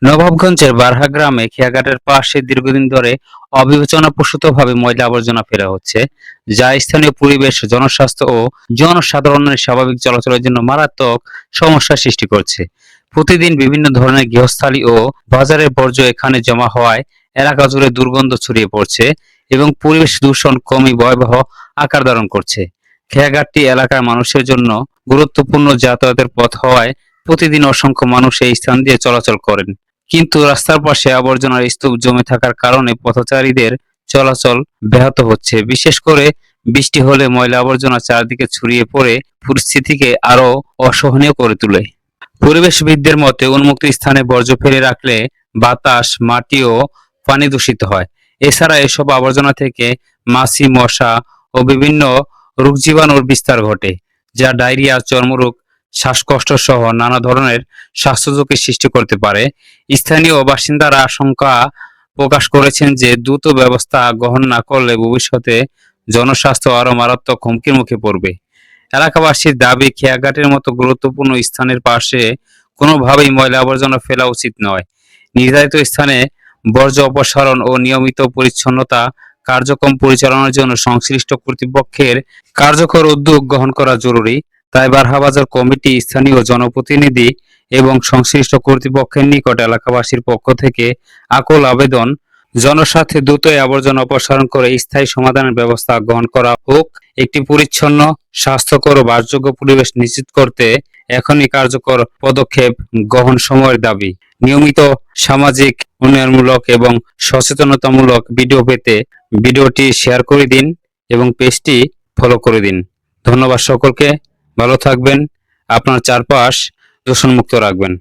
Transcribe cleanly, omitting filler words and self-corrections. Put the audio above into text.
নবাবগঞ্জের বারহা গ্রামে খেয়াঘাটের পাশে দীর্ঘদিন ধরে অবিবেচনাপ্রসূতভাবে ময়লা আবর্জনা ফেলা হচ্ছে, যা স্থানীয় পরিবেশ, জনস্বাস্থ্য ও জনসাধারণের স্বাভাবিক চলাচলের জন্য মারাত্মক সমস্যার সৃষ্টি করছে। প্রতিদিন বিভিন্ন ধরনের গৃহস্থালী ও বাজারের বর্জ্য এখানে জমা হওয়ায় এলাকা জুড়ে দুর্গন্ধ ছড়িয়ে পড়ছে এবং পরিবেশ দূষণ ক্রমেই ভয়াবহ আকার ধারণ করছে। খেয়াঘাটটি এলাকার মানুষের জন্য গুরুত্বপূর্ণ যাতায়াতের পথ হওয়ায় প্রতিদিন অসংখ্য মানুষ এই স্থান দিয়ে চলাচল করেন। কিন্তু রাস্তার পাশে আবর্জনার স্তূপ জমে থাকার কারণে পথচারীদের চলাচল ব্যাহত হচ্ছে। বিশেষ করে বৃষ্টি হলে ময়লা আবর্জনা চারদিকে ছড়িয়ে পড়ে পরিস্থিতিকে আরো অসহনীয় করে তোলে। পরিবেশবিদদের মতে উন্মুক্ত স্থানে বর্জ্য ফেলে রাখলে বাতাস, মাটি ও পানি দূষিত হয়। এছাড়া এসব আবর্জনা থেকে মাছি, মশা ও বিভিন্ন রোগজীবাণুর বিস্তার ঘটে, যা ডায়রিয়া, চর্মরোগ, শ্বাসকষ্ট সহ নানা ধরনের স্বাস্থ্য ঝুঁকির সৃষ্টি করতে পারে। স্থানীয় বাসিন্দারা আশঙ্কা প্রকাশ করেছেন যে দ্রুত ব্যবস্থা গ্রহণ না করলে ভবিষ্যতে জনস্বাস্থ্য আরও মারাত্মক হুমকির মুখে পড়বে। এলাকাবাসীর দাবি, খেয়াঘাটের মতো গুরুত্বপূর্ণ স্থানের পাশে কোনোভাবেই ময়লা আবর্জনা ফেলা উচিত নয়। নির্ধারিত স্থানে বর্জ্য অপসারণ ও নিয়মিত পরিচ্ছন্নতা কার্যক্রম পরিচালনার জন্য সংশ্লিষ্ট কর্তৃপক্ষের কার্যকর উদ্যোগ গ্রহণ করা জরুরি। তাই বারহা বাজার কমিটি, স্থানীয় জনপ্রতিনিধি এবং সংশ্লিষ্ট কর্তৃপক্ষের নিকট এলাকাবাসীর পক্ষ থেকে আকুল আবেদন, জনস্বার্থে দ্রুত এই আবর্জনা অপসারণ করে স্থায়ী সমাধানের ব্যবস্থা গ্রহণ করা হোক। একটি পরিচ্ছন্ন, স্বাস্থ্যকর ও বাসযোগ্য পরিবেশ নিশ্চিত করতে এখনই কার্যকর পদক্ষেপ গ্রহণ সময়ের দাবি। নিয়মিত সামাজিক উন্নয়নমূলক এবং সচেতনতামূলক ভিডিও পেতে ভিডিওটি শেয়ার করে দিন এবং পেজটি ফলো করে দিন। ধন্যবাদ সকলকে। ভালো থাকবেন, আপনার চারপাশ দূষণমুক্ত রাখবেন।